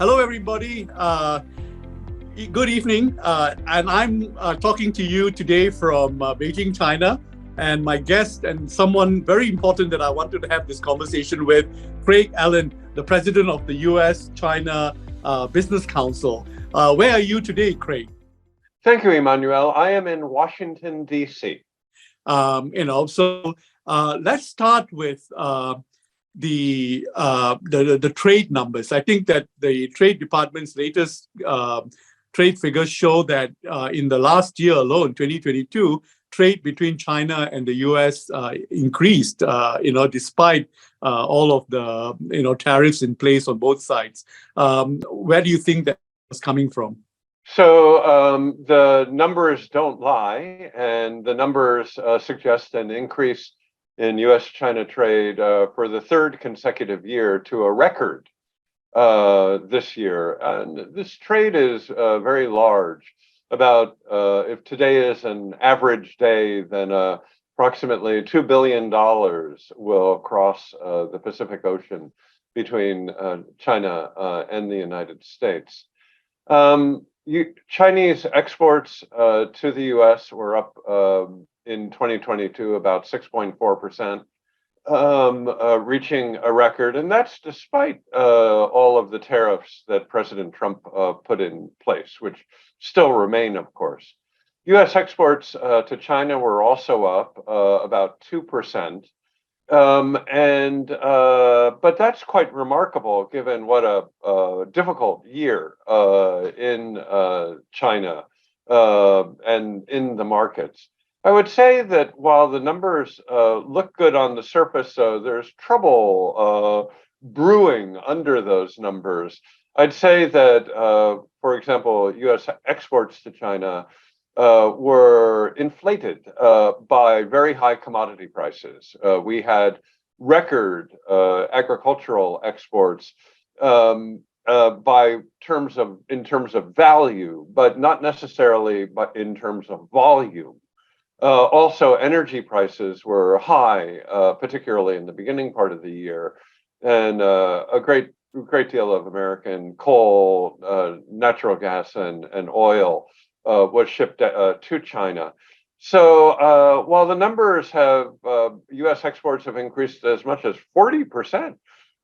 Hello, everybody. Good evening. And I'm talking to you today from Beijing, China. And my guest and someone very important that I wanted to have this conversation with, Craig Allen, the president of the US-China Business Council. Where are you today, Craig? Thank you, Emmanuel. I am in Washington, D.C. So let's start with the trade numbers. I think that the Trade Department's latest trade figures show that in the last year alone, 2022, trade between China and the U.S. Increased. Despite all of the tariffs in place on both sides. Where do you think that was coming from? So the numbers don't lie, and the numbers suggest an increase in U.S.-China trade for the third consecutive year to a record this year. And this trade is very large. About, if today is an average day, then approximately $2 billion will cross the Pacific Ocean between China and the United States. Chinese exports to the U.S. were up in 2022 about 6.4%, reaching a record. And that's despite all of the tariffs that President Trump put in place, which still remain, of course. U.S. exports to China were also up about 2%. But that's quite remarkable given what a difficult year in China and in the markets. I would say that while the numbers look good on the surface, there's trouble brewing under those numbers. I'd say that, for example, U.S. exports to China were inflated by very high commodity prices. We had record agricultural exports in terms of value, but not necessarily but in terms of volume. Also, energy prices were high, particularly in the beginning part of the year, and a great deal of American coal, natural gas, and oil was shipped to China. So while the numbers have, U.S. exports have increased as much as 40%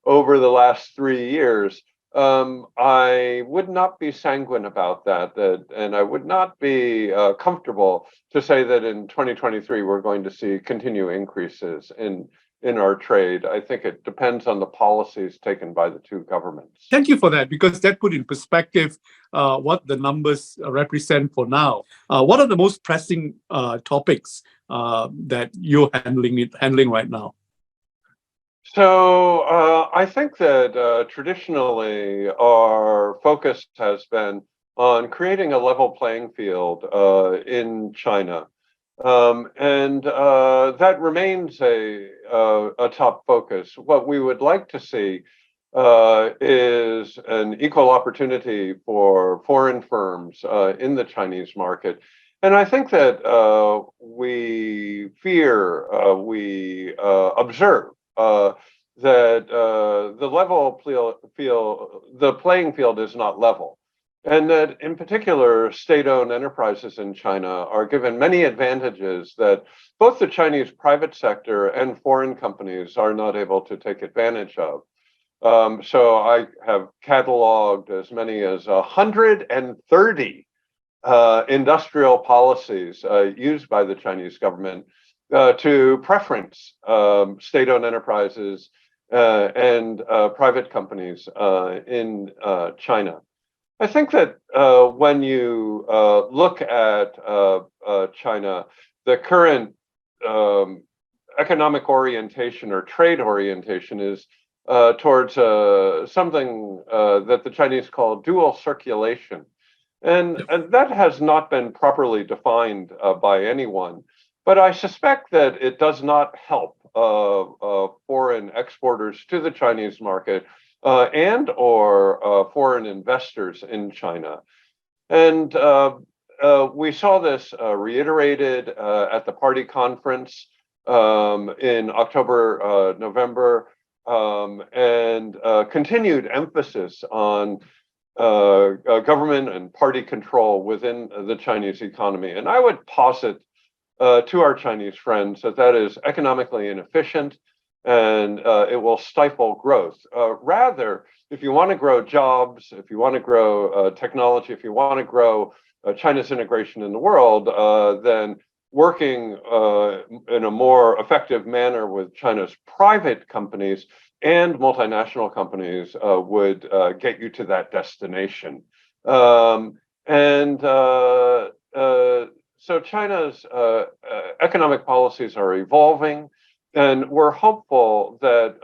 over the last 3 years, I would not be sanguine about that, and I would not be comfortable to say that in 2023 we're going to see continued increases in our trade. I think it depends on the policies taken by the two governments. Thank you for that, because that put in perspective what the numbers represent for now. What are the most pressing topics that you're handling right now? So I think that traditionally our focus has been on creating a level playing field in China. That remains a top focus. What we would like to see is an equal opportunity for foreign firms in the Chinese market. And I think that we observe that the playing field is not level. And that in particular, state-owned enterprises in China are given many advantages that both the Chinese private sector and foreign companies are not able to take advantage of. So I have cataloged as many as 130 industrial policies used by the Chinese government to preference state-owned enterprises and private companies in China. I think that when you look at China, the current economic orientation or trade orientation is towards something that the Chinese call dual circulation. And that has not been properly defined by anyone. But I suspect that it does not help foreign exporters to the Chinese market and or foreign investors in China. And we saw this reiterated at the party conference in October, November, and continued emphasis on government and party control within the Chinese economy. And I would posit to our Chinese friends that that is economically inefficient and it will stifle growth. Rather, if you want to grow jobs, if you want to grow technology, if you want to grow China's integration in the world, then working in a more effective manner with China's private companies and multinational companies would get you to that destination. So China's economic policies are evolving, and we're hopeful that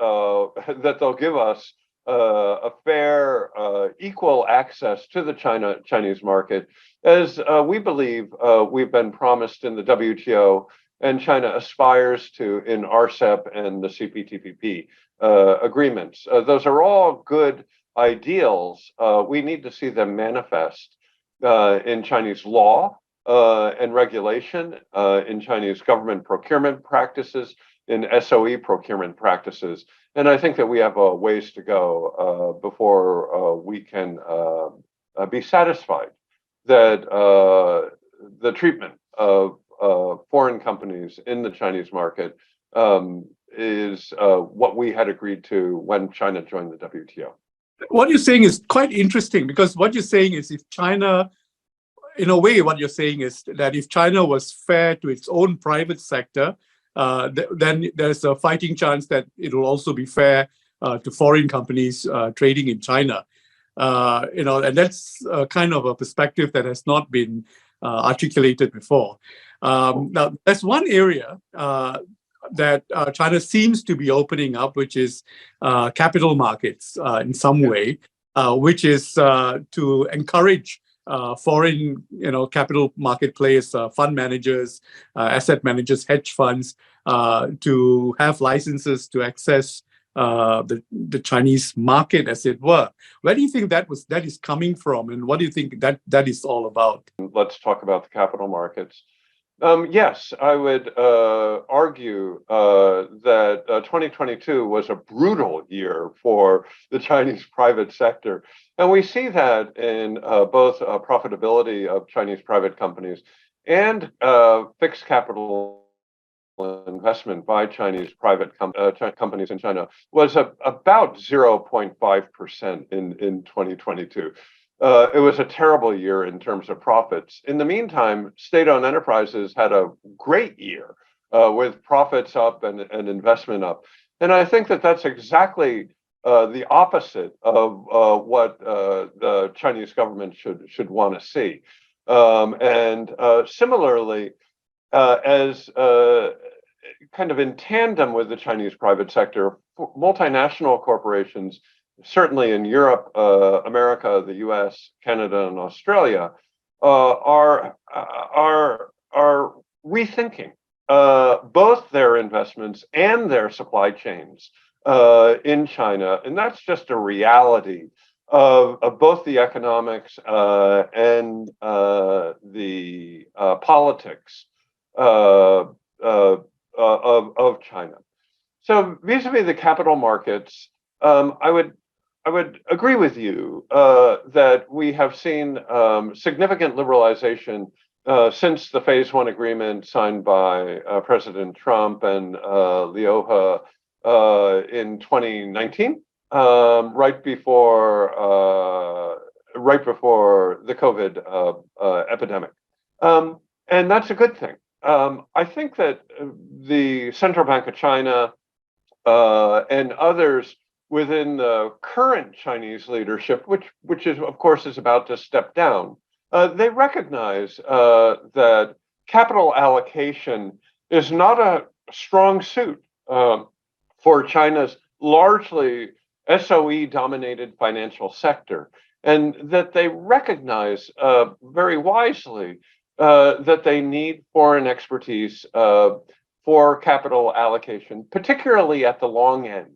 that they'll give us a fair, equal access to the Chinese market, as we believe we've been promised in the WTO, and China aspires to in Rcep and the CPTPP agreements. Those are all good ideals. We need to see them manifest in Chinese law and regulation, in Chinese government procurement practices, in SOE procurement practices. And I think that we have a ways to go before we can be satisfied that the treatment of foreign companies in the Chinese market is what we had agreed to when China joined the WTO. What you're saying is quite interesting, because what you're saying is if China, in a way, what you're saying is that if China was fair to its own private sector, then there's a fighting chance that it will also be fair to foreign companies trading in China. And that's kind of a perspective that has not been articulated before. Now, there's one area that China seems to be opening up, which is capital markets in some way, which is to encourage foreign, capital market players, fund managers, asset managers, hedge funds, to have licenses to access the Chinese market, as it were. Where do you think that is coming from, and what do you think that is all about? Let's talk about the capital markets. Yes, I would argue that 2022 was a brutal year for the Chinese private sector. And we see that in both profitability of Chinese private companies and fixed capital investment by Chinese private companies in China was about 0.5% in 2022. It was a terrible year in terms of profits. In the meantime, state-owned enterprises had a great year with profits up and investment up. And I think that that's exactly the opposite of what the Chinese government should want to see. Similarly, as kind of in tandem with the Chinese private sector, multinational corporations, certainly in Europe, America, the US, Canada, and Australia, are rethinking both their investments and their supply chains in China. And that's just a reality of both the economics and the politics of China. So vis-a-vis the capital markets, I would agree with you that we have seen significant liberalization since the Phase 1 agreement signed by President Trump and Liu in 2019, right before the COVID epidemic. And that's a good thing. I think that the Central Bank of China and others within the current Chinese leadership, which is, of course, is about to step down, they recognize that capital allocation is not a strong suit for China's largely SOE-dominated financial sector, and that they recognize very wisely that they need foreign expertise for capital allocation, particularly at the long end.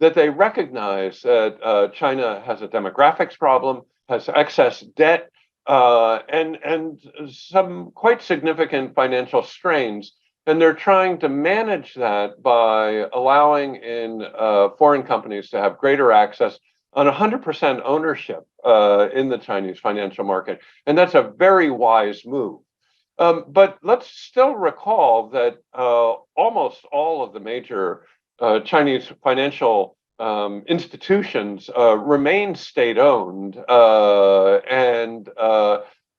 That they recognize that China has a demographics problem, has excess debt, and some quite significant financial strains. And they're trying to manage that by allowing in foreign companies to have greater access, on 100% ownership in the Chinese financial market. And that's a very wise move. But let's still recall that almost all of the major Chinese financial institutions remain state-owned and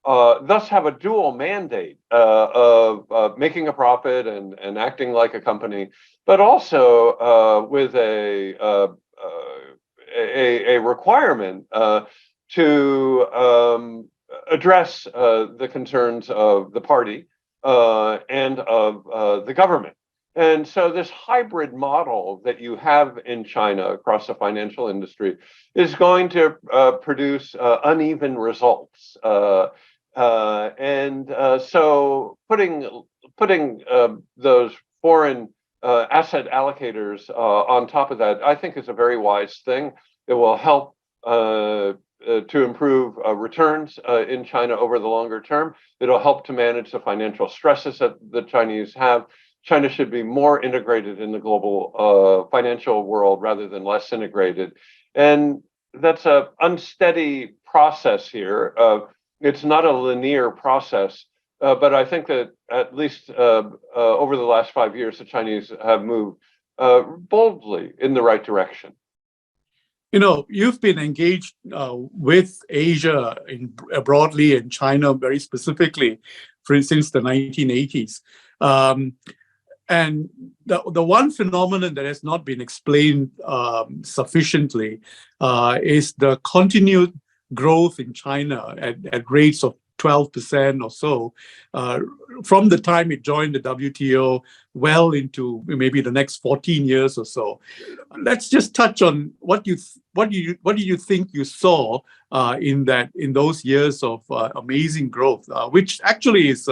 thus have a dual mandate of making a profit and acting like a company, but also with a requirement to address the concerns of the party and of the government. And so this hybrid model that you have in China across the financial industry is going to produce uneven results. So putting those foreign asset allocators on top of that, I think is a very wise thing. It will help to improve returns in China over the longer term. It'll help to manage the financial stresses that the Chinese have. China should be more integrated in the global financial world rather than less integrated. And that's an unsteady process here. It's not a linear process, but I think that at least over the last 5 years, the Chinese have moved boldly in the right direction. You know, you've been engaged with Asia broadly and China very specifically since the 1980s. And the one phenomenon that has not been explained sufficiently is the continued growth in China at rates of 12% or so from the time it joined the WTO well into maybe the next 14 years or so. Let's just touch on what do you think you saw in those years of amazing growth, which actually is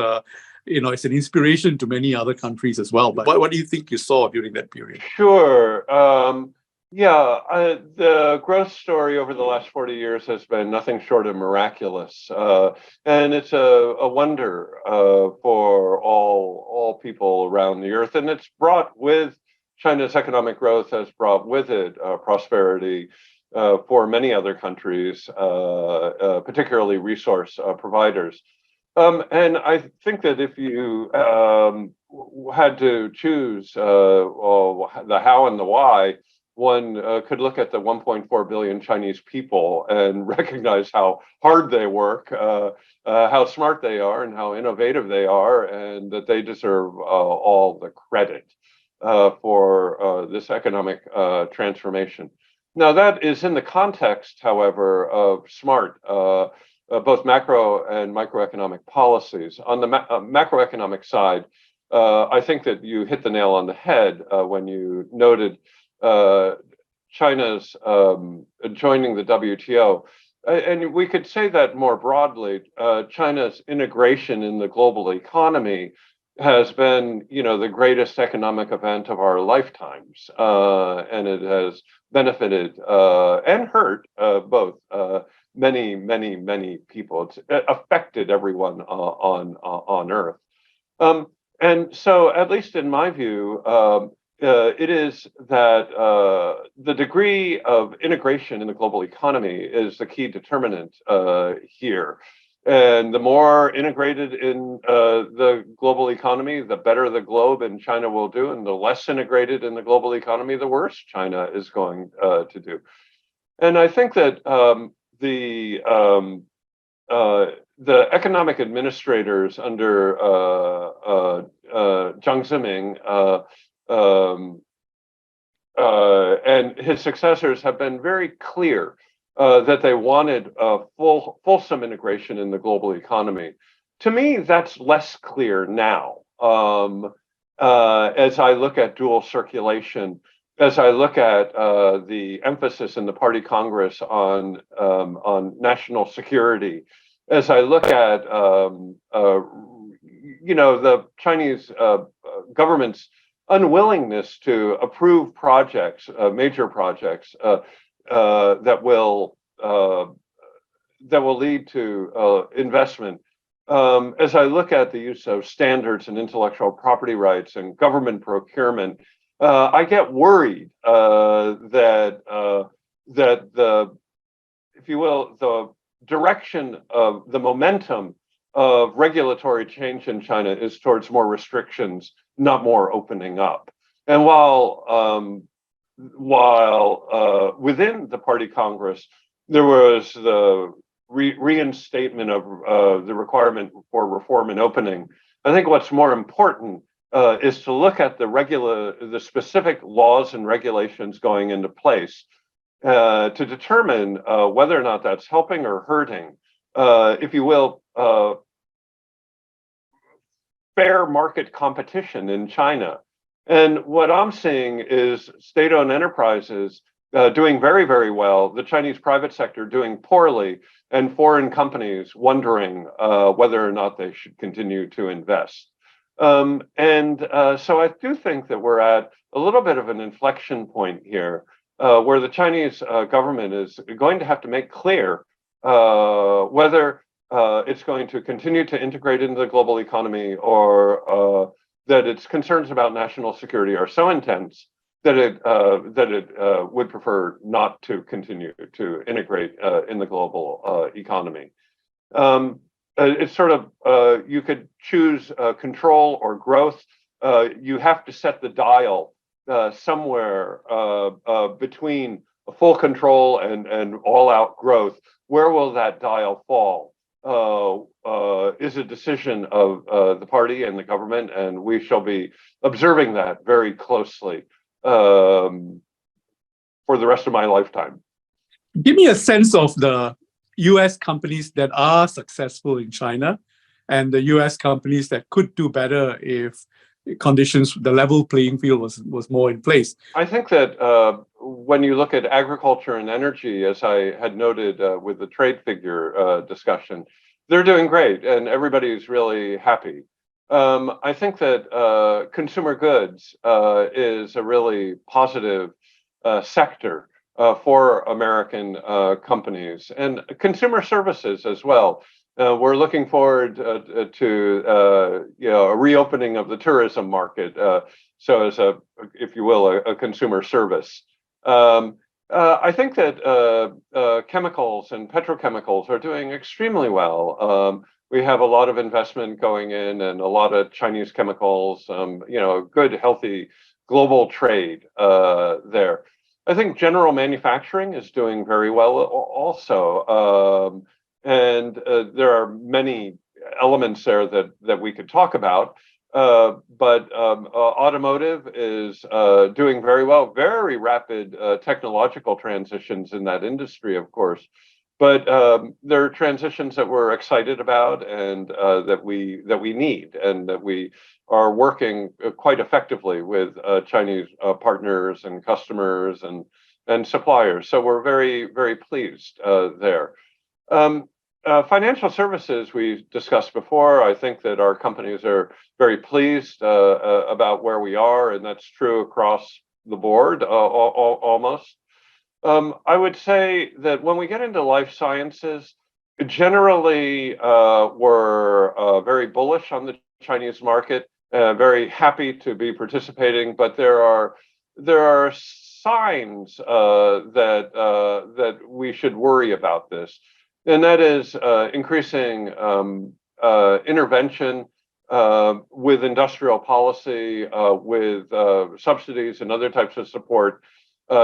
it's an inspiration to many other countries as well. But what do you think you saw during that period? Sure. The growth story over the last 40 years has been nothing short of miraculous. And it's a wonder for all people around the earth. And it's brought with China's economic growth has brought with it prosperity for many other countries, particularly resource providers. And I think that if you had to choose the how and the why, one could look at the 1.4 billion Chinese people and recognize how hard they work, how smart they are, and how innovative they are, and that they deserve all the credit for this economic transformation. Now, that is in the context, however, of smart both macro and microeconomic policies. On the macroeconomic side, I think that you hit the nail on the head when you noted China's joining the WTO. And we could say that more broadly, China's integration in the global economy has been, the greatest economic event of our lifetimes. And it has benefited and hurt both many people. It's affected everyone on Earth. And so, at least in my view, it is that the degree of integration in the global economy is the key determinant here. And the more integrated in the global economy, the better the globe and China will do. And the less integrated in the global economy, the worse China is going to do. And I think that the economic administrators under Jiang Zemin and his successors have been very clear that they wanted fulsome integration in the global economy. To me, that's less clear now. As I look at dual circulation, as I look at the emphasis in the Party Congress on national security, as I look at the Chinese government's unwillingness to approve projects, major projects that will lead to investment. As I look at the use of standards and intellectual property rights and government procurement, I get worried that that the, if you will, the direction of the momentum of regulatory change in China is towards more restrictions, not more opening up. And while within the party Congress, there was the reinstatement of the requirement for reform and opening. I think what's more important is to look at the specific laws and regulations going into place to determine whether or not that's helping or hurting, if you will, fair market competition in China. And what I'm seeing is state-owned enterprises doing very, very well, the Chinese private sector doing poorly, and foreign companies wondering whether or not they should continue to invest. So I do think that we're at a little bit of an inflection point here, where the Chinese government is going to have to make clear whether it's going to continue to integrate into the global economy, or that its concerns about national security are so intense that it would prefer not to continue to integrate in the global economy. It's sort of, you could choose control or growth. You have to set the dial somewhere between full control and all-out growth. Where will that dial fall? Is a decision of the party and the government, and we shall be observing that very closely for the rest of my lifetime. Give me a sense of the US companies that are successful in China and the US companies that could do better if conditions, the level playing field was more in place. I think that when you look at agriculture and energy, as I had noted with the trade figure discussion, they're doing great and everybody's really happy. I think that consumer goods is a really positive sector for American companies, and consumer services as well. We're looking forward to a reopening of the tourism market, so as a, if you will, a consumer service. I think that chemicals and petrochemicals are doing extremely well. We have a lot of investment going in and a lot of Chinese chemicals, good, healthy global trade there. I think general manufacturing is doing very well also. And there are many elements there that we could talk about. But automotive is doing very well, very rapid technological transitions in that industry, of course. But there are transitions that we're excited about and that we need, and that we are working quite effectively with Chinese partners and customers and suppliers. So we're very, very pleased there. Financial services we discussed before. I think that our companies are very pleased about where we are, and that's true across the board almost. I would say that when we get into life sciences, generally we're very bullish on the Chinese market, very happy to be participating, but there are signs that we should worry about this. And that is increasing intervention with industrial policy, with subsidies and other types of support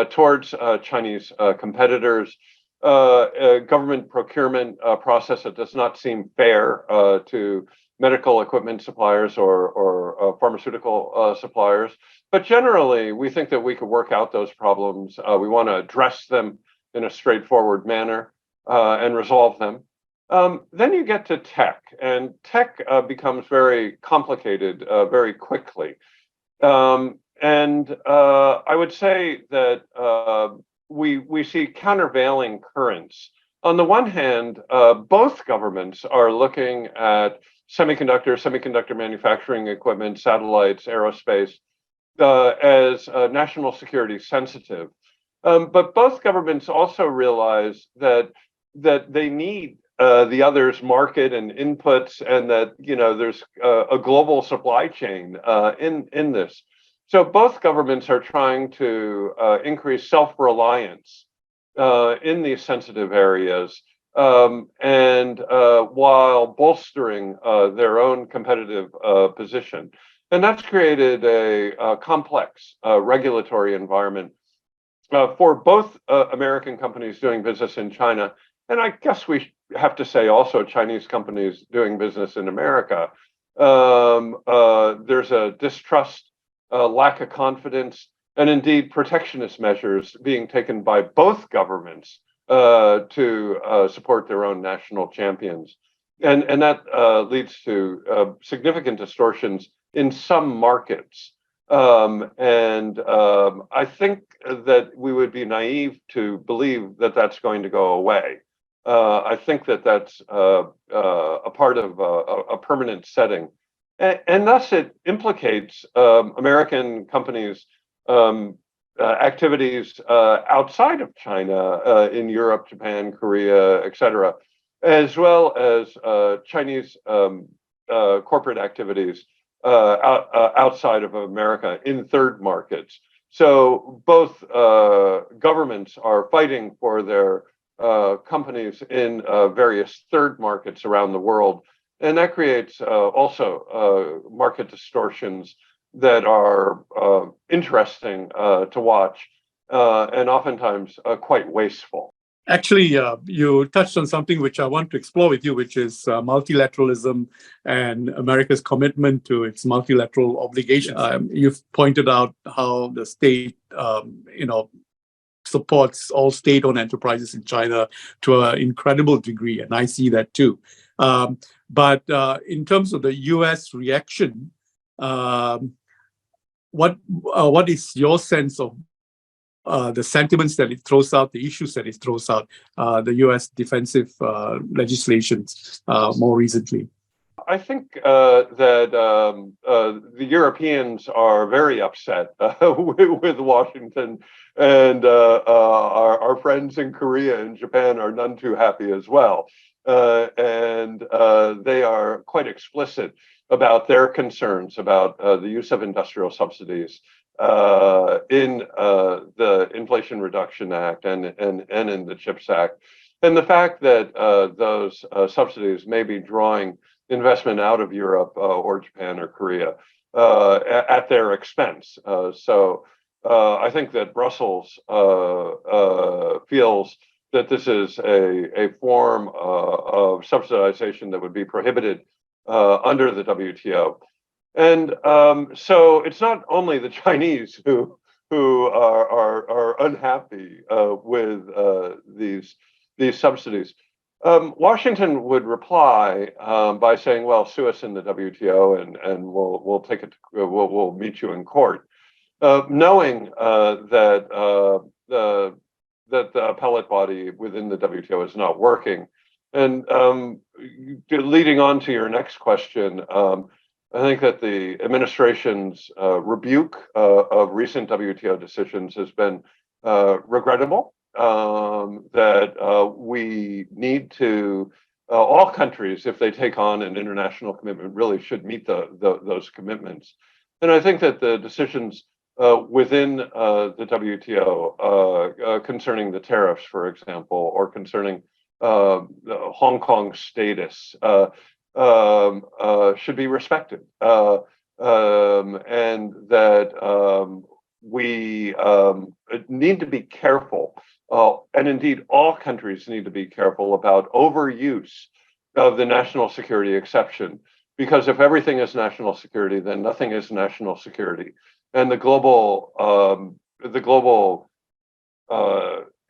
towards Chinese competitors, a government procurement process that does not seem fair to medical equipment suppliers or pharmaceutical suppliers. But generally, we think that we could work out those problems. We want to address them in a straightforward manner and resolve them. Then you get to tech, and tech becomes very complicated very quickly. And I would say that we see countervailing currents. On the one hand, both governments are looking at semiconductor manufacturing equipment, satellites, aerospace, as national security sensitive. But both governments also realize that they need the other's market and inputs, and that there's a global supply chain in this. So both governments are trying to increase self-reliance in these sensitive areas, and while bolstering their own competitive position. And that's created a complex regulatory environment for both American companies doing business in China, and I guess we have to say also Chinese companies doing business in America. There's a distrust, lack of confidence, and indeed protectionist measures being taken by both governments to support their own national champions. And that leads to significant distortions in some markets. I think that we would be naive to believe that that's going to go away. I think that that's a part of a permanent setting. And thus it implicates American companies' activities outside of China, in Europe, Japan, Korea, et cetera, as well as Chinese corporate activities outside of America in third markets. So both governments are fighting for their companies in various third markets around the world. And that creates also market distortions that are interesting to watch and oftentimes quite wasteful. Actually, you touched on something which I want to explore with you, which is multilateralism and America's commitment to its multilateral obligations. You've pointed out how the state, supports all state-owned enterprises in China to an incredible degree, and I see that too. But in terms of the U.S. reaction, what is your sense of the sentiments that it throws out, the issues that it throws out, the U.S. defensive legislations more recently? I think that the Europeans are very upset with Washington, and our friends in Korea and Japan are none too happy as well. And they are quite explicit about their concerns about the use of industrial subsidies in the Inflation Reduction Act and in the CHIPS Act, and the fact that those subsidies may be drawing investment out of Europe or Japan or Korea at their expense. So I think that Brussels feels that this is a form of subsidization that would be prohibited under the WTO. And so it's not only the Chinese who are unhappy with these subsidies. Washington would reply by saying, "Well, sue us in the WTO, and we'll take it. We'll meet you in court," knowing that the appellate body within the WTO is not working. And leading on to your next question, I think that the administration's rebuke of recent WTO decisions has been regrettable. That we need to, all countries, if they take on an international commitment, really should meet those commitments. And I think that the decisions within the WTO concerning the tariffs, for example, or concerning Hong Kong's status should be respected, and that we need to be careful, and indeed all countries need to be careful about overuse of the national security exception, because if everything is national security, then nothing is national security, and the global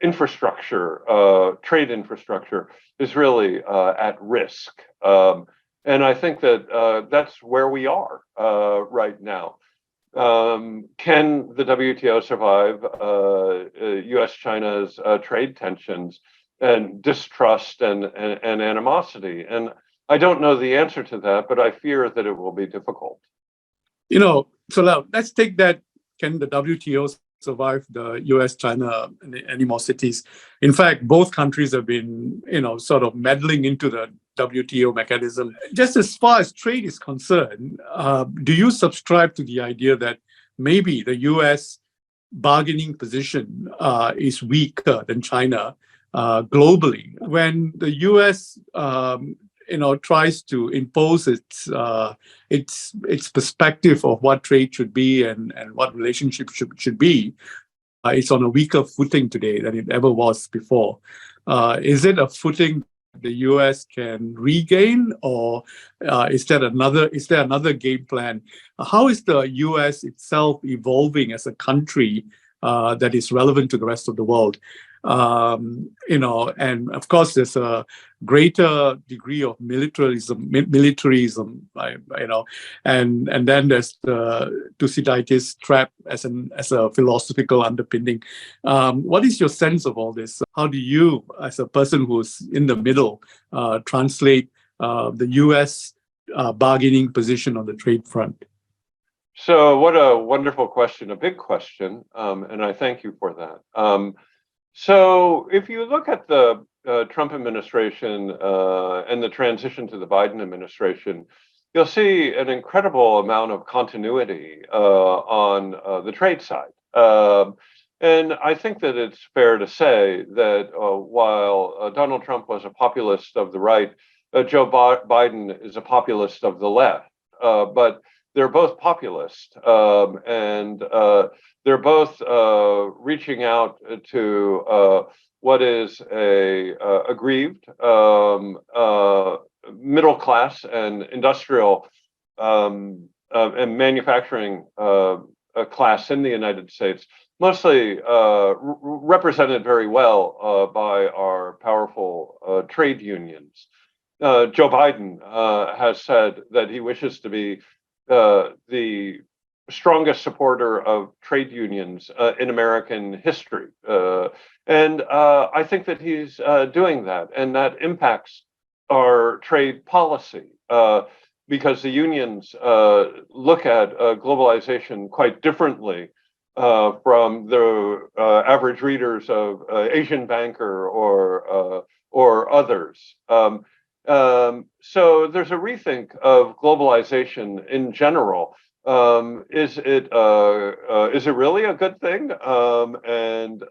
infrastructure, trade infrastructure, is really at risk. And I think that that's where we are right now. Can the WTO survive U.S.-China's trade tensions and distrust and animosity? And I don't know the answer to that, but I fear that it will be difficult. So now let's take that. Can the WTO survive the U.S.-China animosities? In fact, both countries have been, sort of meddling into the WTO mechanism. Just as far as trade is concerned, do you subscribe to the idea that maybe the U.S. bargaining position is weaker than China globally. When the U.S. Tries to impose its perspective of what trade should be and what relationship should be, it's on a weaker footing today than it ever was before. Is it a footing the U.S. can regain, or is there another game plan? How is the U.S. itself evolving as a country that is relevant to the rest of the world? And of course, there's a greater degree of militarism, and then there's the Thucydides trap as a philosophical underpinning. What is your sense of all this? How do you, as a person who's in the middle, translate the U.S. Bargaining position on the trade front? So, what a wonderful question, a big question, and I thank you for that. So if you look at the Trump administration and the transition to the Biden administration, you'll see an incredible amount of continuity on the trade side. And I think that it's fair to say that while Donald Trump was a populist of the right, Joe Biden is a populist of the left. But they're both populist, and they're both reaching out to what is a aggrieved middle class and industrial and manufacturing class in the United States, mostly represented very well by our powerful trade unions. Joe Biden has said that he wishes to be the strongest supporter of trade unions in American history. And I think that he's doing that, and that impacts our trade policy because the unions look at globalization quite differently from the average readers of Asian Banker or others. So there's a rethink of globalization in general. Is it really a good thing? And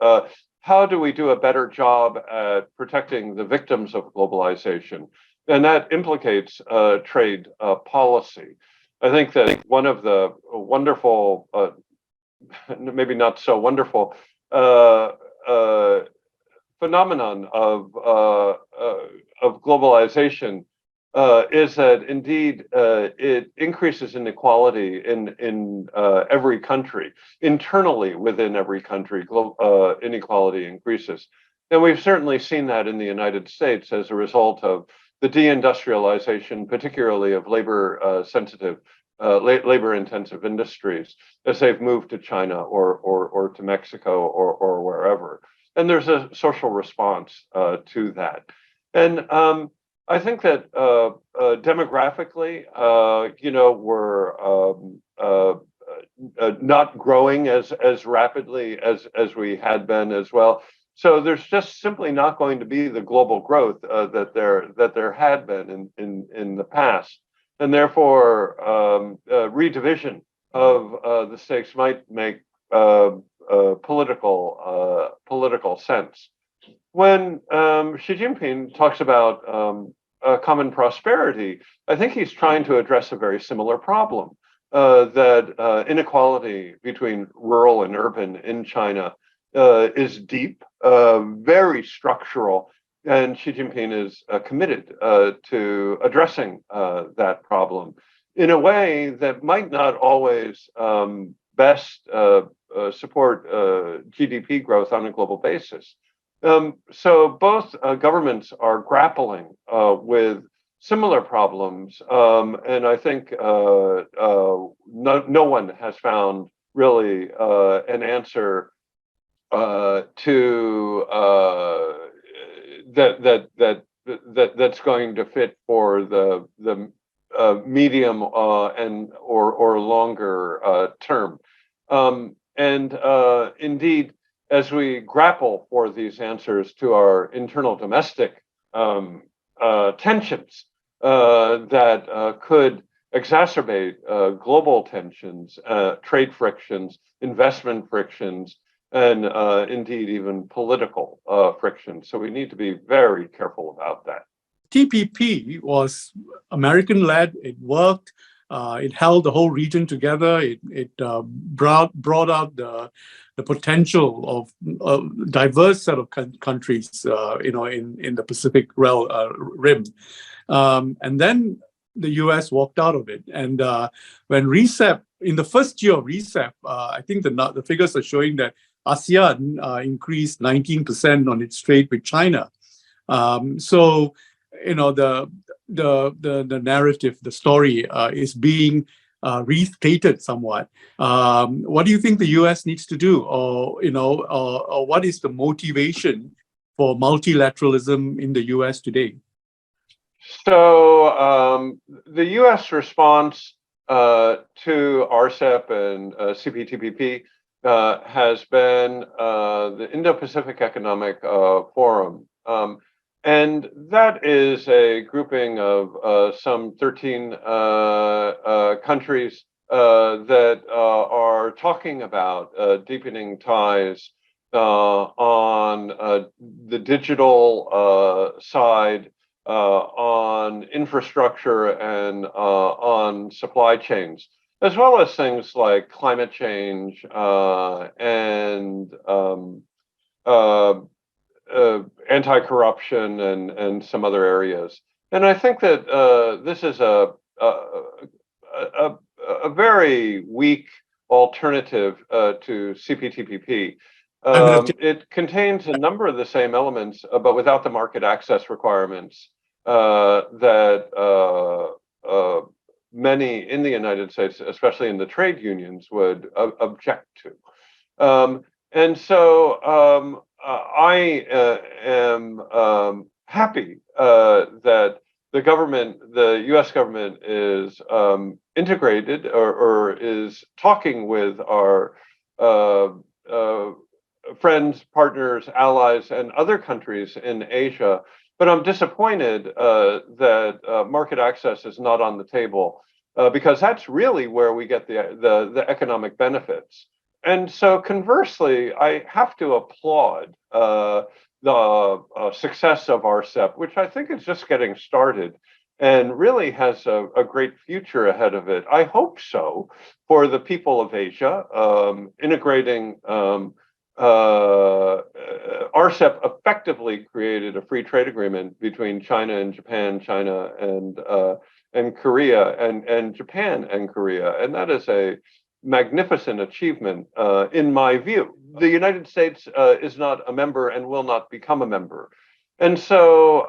how do we do a better job at protecting the victims of globalization? And that implicates trade policy. I think that one of the wonderful, maybe not so wonderful, phenomenon of globalization is that indeed it increases inequality in every country. Internally within every country, inequality increases. And we've certainly seen that in the United States as a result of the deindustrialization, particularly of labor-intensive industries, as they've moved to China or to Mexico or wherever. And there's a social response to that. And I think that demographically, we're not growing as rapidly as we had been as well. So there's just simply not going to be the global growth that there had been in the past, and therefore redivision of the stakes might make political sense. When Xi Jinping talks about common prosperity, I think he's trying to address a very similar problem, that inequality between rural and urban in China is deep, very structural, and Xi Jinping is committed to addressing that problem in a way that might not always best support GDP growth on a global basis. So both governments are grappling with similar problems, and I think no one has found really an answer to that's going to fit for the medium and or longer term. And indeed, as we grapple for these answers to our internal domestic tensions that could exacerbate global tensions, trade frictions, investment frictions, and indeed even political frictions. So we need to be very careful about that. TPP was American-led. It worked. It held the whole region together. It brought out the potential of a diverse set of countries, in the Pacific rim. And then the U.S. walked out of it. And when Rcep, in the first year of Rcep, I think the figures are showing that ASEAN increased 19% on its trade with China. So, the narrative, the story is being restated somewhat. What do you think the U.S. needs to do, or what is the motivation for multilateralism in the U.S. today? So the U.S. response to Rcep and CPTPP has been the Indo-Pacific Economic Forum. And that is a grouping of some 13 countries that are talking about deepening ties on the digital side, on infrastructure, and on supply chains, as well as things like climate change and anti-corruption and some other areas. And I think that this is a very weak alternative to CPTPP. It contains a number of the same elements, but without the market access requirements that many in the United States, especially in the trade unions, would object to. And so I am happy that the U.S. government is integrated or is talking with our friends, partners, allies, and other countries in Asia. But I'm disappointed that market access is not on the table because that's really where we get the economic benefits. And so conversely, I have to applaud the success of Rcep, which I think is just getting started and really has a great future ahead of it. I hope so for the people of Asia. Integrating Rcep effectively created a free trade agreement between China and Japan, China and Korea, and Japan and Korea, and that is a magnificent achievement in my view. The United States is not a member and will not become a member. And so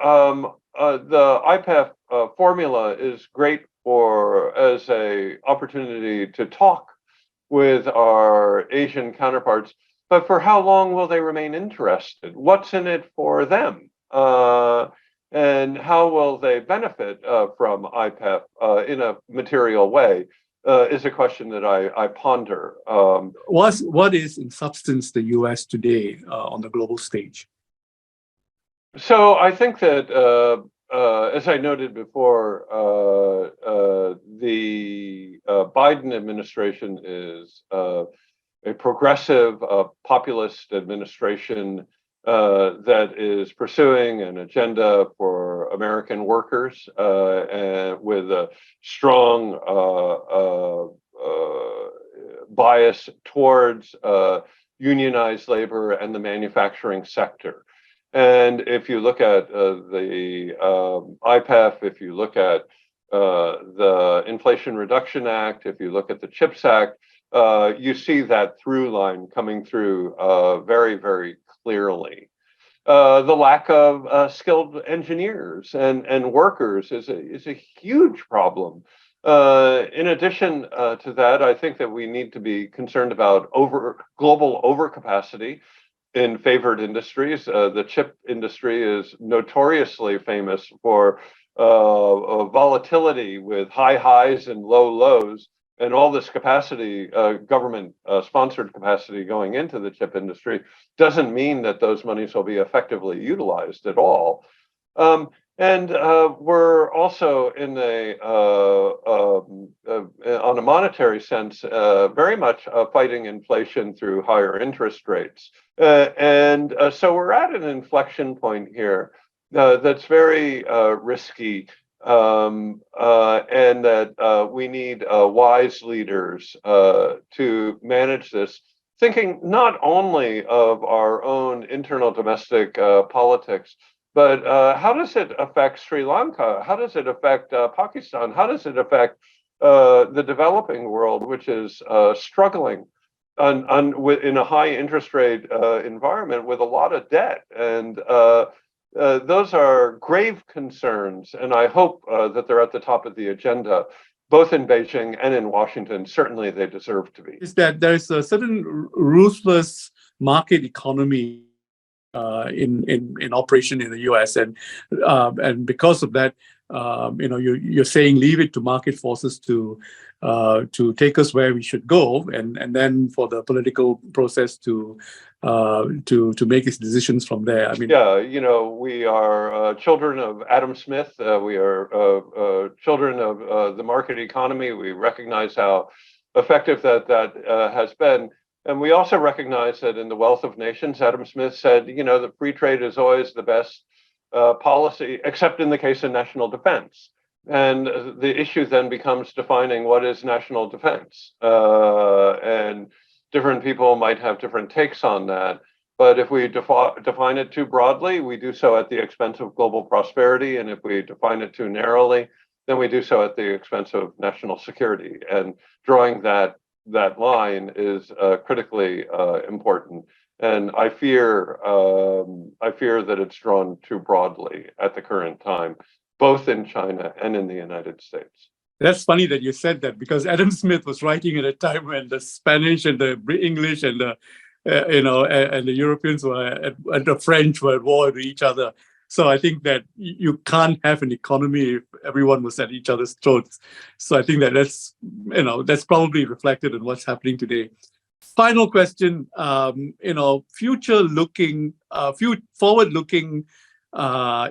the Ipef formula is great as a opportunity to talk with our Asian counterparts, but for how long will they remain interested? What's in it for them? And how will they benefit from Ipef in a material way? Is a question that I ponder. What is, in substance, the U.S. today on the global stage? So I think that, as I noted before, the Biden administration is a progressive, populist administration that is pursuing an agenda for American workers and with a strong bias towards unionized labor and the manufacturing sector. And if you look at the Ipef, if you look at the Inflation Reduction Act, if you look at the CHIPS Act, you see that through line coming through very, very clearly. The lack of skilled engineers and workers is a huge problem. In addition to that, I think that we need to be concerned about global overcapacity in favored industries. The chip industry is notoriously famous for volatility with high highs and low lows, and all this capacity, government sponsored capacity going into the chip industry doesn't mean that those monies will be effectively utilized at all. And we're also in on a monetary sense, very much fighting inflation through higher interest rates. So we're at an inflection point here that's very risky, and that we need wise leaders to manage this, thinking not only of our own internal domestic politics, but how does it affect Sri Lanka? How does it affect Pakistan? How does it affect the developing world, which is struggling in a high interest rate environment with a lot of debt? And those are grave concerns, and I hope that they're at the top of the agenda, both in Beijing and in Washington. Certainly, they deserve to be. Is that there is a certain ruthless market economy in operation in the U.S. and because of that, you're saying leave it to market forces to take us where we should go, and then for the political process to make its decisions from there. I mean, yeah, we are children of Adam Smith. We are children of the market economy. We recognize how effective that has been. And we also recognize that in the Wealth of Nations, Adam Smith said, that free trade is always the best policy, except in the case of national defense. And the issue then becomes defining what is national defense. And different people might have different takes on that. But if we define it too broadly, we do so at the expense of global prosperity. And if we define it too narrowly, then we do so at the expense of national security. And drawing that line is critically important, and I fear that it's drawn too broadly at the current time, both in China and in the United States. That's funny that you said that, because Adam Smith was writing at a time when the Spanish and the English and the and the Europeans and the French were at war with each other. So I think that you can't have an economy if everyone was at each other's throats. So I think that's probably reflected in what's happening today. Final question, forward-looking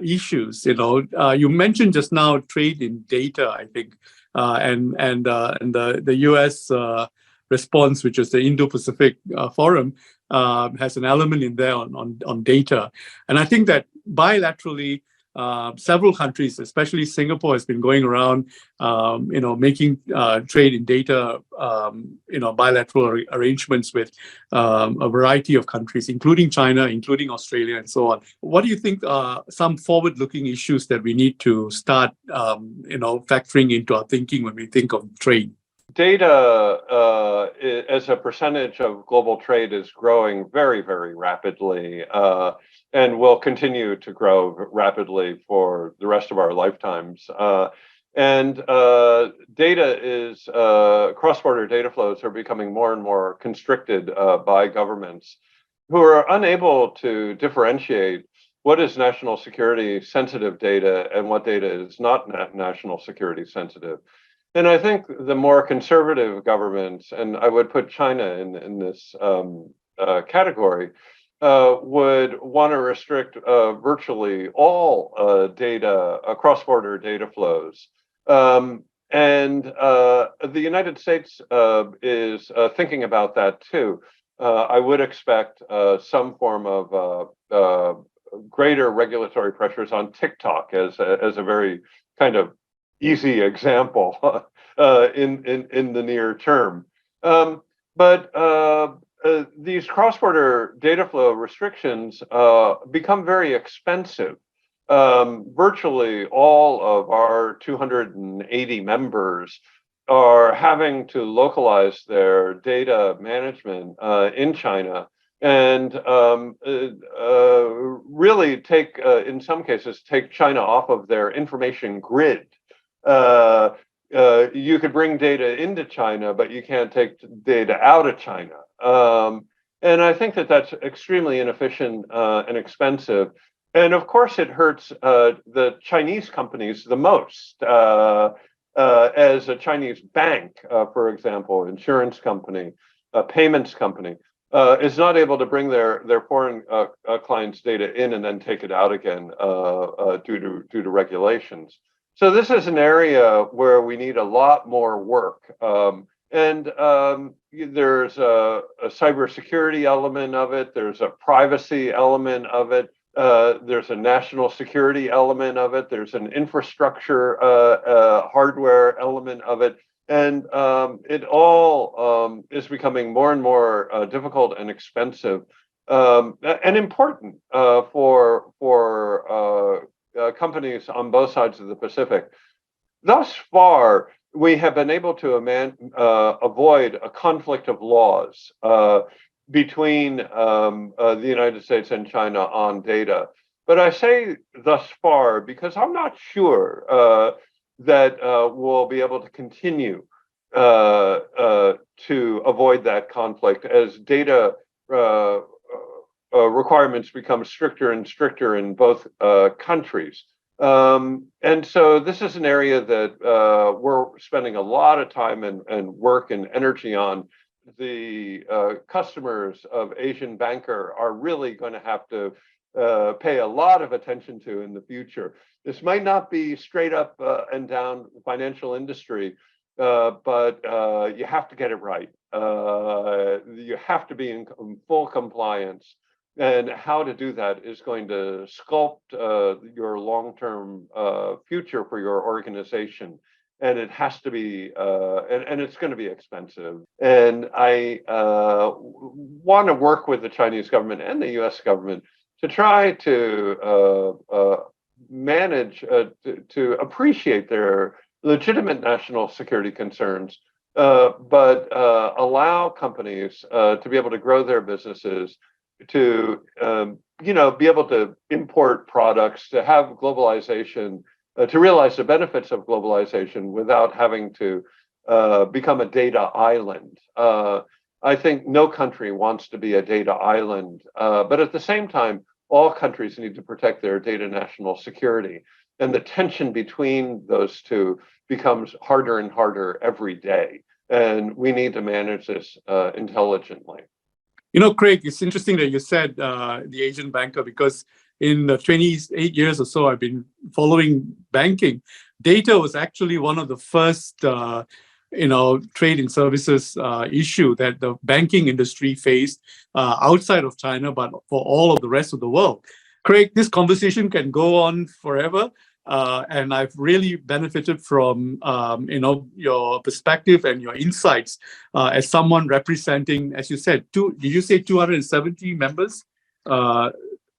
issues. You mentioned just now trade in data, I think, and the U.S. response, which is the Indo-Pacific Forum, has an element in there on data. And I think that bilaterally, several countries, especially Singapore, has been going around, making trade in data, bilateral arrangements with a variety of countries, including China, including Australia, and so on. What do you think are some forward-looking issues that we need to start, factoring into our thinking when we think of trade? Data as a percentage of global trade is growing very, very rapidly, and will continue to grow rapidly for the rest of our lifetimes. And data is, cross-border data flows are becoming more and more constricted by governments who are unable to differentiate what is national security sensitive data and what data is not national security sensitive. And I think the more conservative governments, and I would put China in this category, would want to restrict virtually all data, cross-border data flows. And the United States is thinking about that too. I would expect some form of greater regulatory pressures on TikTok as a very kind of easy example in the near term. But these cross-border data flow restrictions become very expensive. Virtually all of our 280 members are having to localize their data management in China, and really in some cases, take China off of their information grid. You could bring data into China, but you can't take data out of China. And I think that that's extremely inefficient and expensive. And of course, it hurts the Chinese companies the most. As a Chinese bank, for example, insurance company, a payments company, is not able to bring their foreign clients' data in and then take it out again due to regulations. So this is an area where we need a lot more work. There's a cybersecurity element of it. There's a privacy element of it. There's a national security element of it. There's an infrastructure hardware element of it. And it all is becoming more and more difficult and expensive and important for companies on both sides of the Pacific. Thus far, we have been able to avoid a conflict of laws between the United States and China on data. But I say thus far because I'm not sure that we'll be able to continue to avoid that conflict as data requirements become stricter and stricter in both countries. And so this is an area that we're spending a lot of time and work and energy on. The customers of Asian Banker are really going to have to pay a lot of attention to in the future. This might not be straight up and down the financial industry, but you have to get it right. You have to be in full compliance. And how to do that is going to sculpt your long-term future for your organization. And it has to be, and it's going to be expensive. And I want to work with the Chinese government and the US government to try to manage to appreciate their legitimate national security concerns, but allow companies to be able to grow their businesses, to be able to import products, to have globalization, to realize the benefits of globalization without having to become a data island. I think no country wants to be a data island, but at the same time, all countries need to protect their data national security. And the tension between those two becomes harder and harder every day. And we need to manage this intelligently. Craig, it's interesting that you said the Asian Banker, because in the 28 years or so I've been following banking, data was actually one of the first trade and services issue that the banking industry faced outside of China, but for all of the rest of the world. Craig, this conversation can go on forever, and I've really benefited from your perspective and your insights as someone representing, as you said, did you say 270 members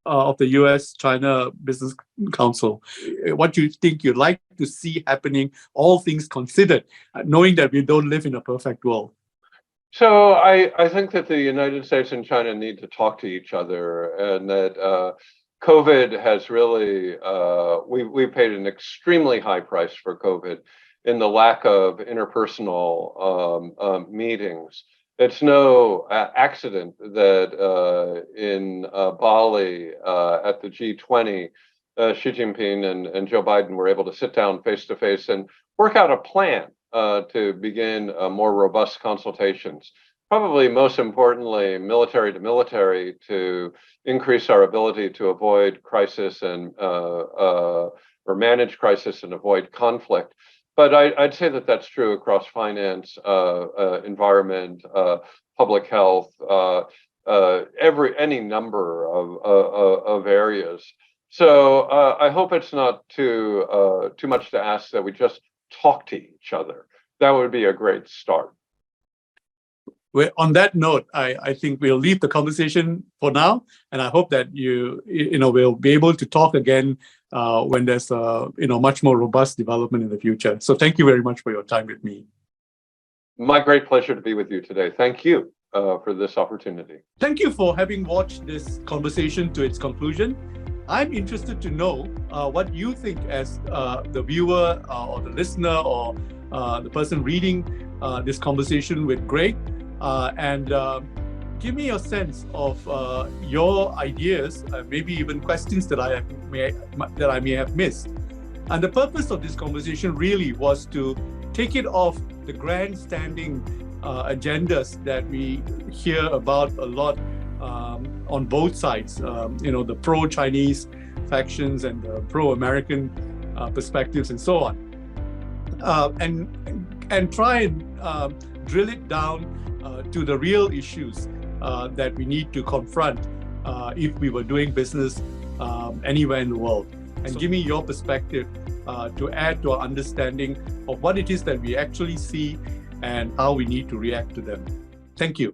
of the US-China Business Council? What do you think you'd like to see happening, all things considered, knowing that we don't live in a perfect world? So I think that the United States and China need to talk to each other, and that COVID has really, we paid an extremely high price for COVID in the lack of interpersonal meetings. It's no accident that in Bali at the G20, Xi Jinping and Joe Biden were able to sit down face to face and work out a plan to begin more robust consultations. Probably most importantly, military to military, to increase our ability to avoid crisis and or manage crisis and avoid conflict. But I'd say that that's true across finance, environment, public health, any number of areas. So I hope it's not too much to ask that we just talk to each other. That would be a great start. Well, on that note, I think we'll leave the conversation for now, and I hope that we'll be able to talk again when there's much more robust development in the future. So thank you very much for your time with me. My great pleasure to be with you today. Thank you for this opportunity. Thank you for having watched this conversation to its conclusion. I'm interested to know what you think as the viewer or the listener or the person reading this conversation with Greg. And give me a sense of your ideas, maybe even questions that I may have missed. And the purpose of this conversation really was to take it off the grandstanding agendas that we hear about a lot on both sides, the pro-Chinese factions and the pro-American perspectives and so on, and try and drill it down to the real issues that we need to confront if we were doing business anywhere in the world. And give me your perspective to add to our understanding of what it is that we actually see and how we need to react to them. Thank you.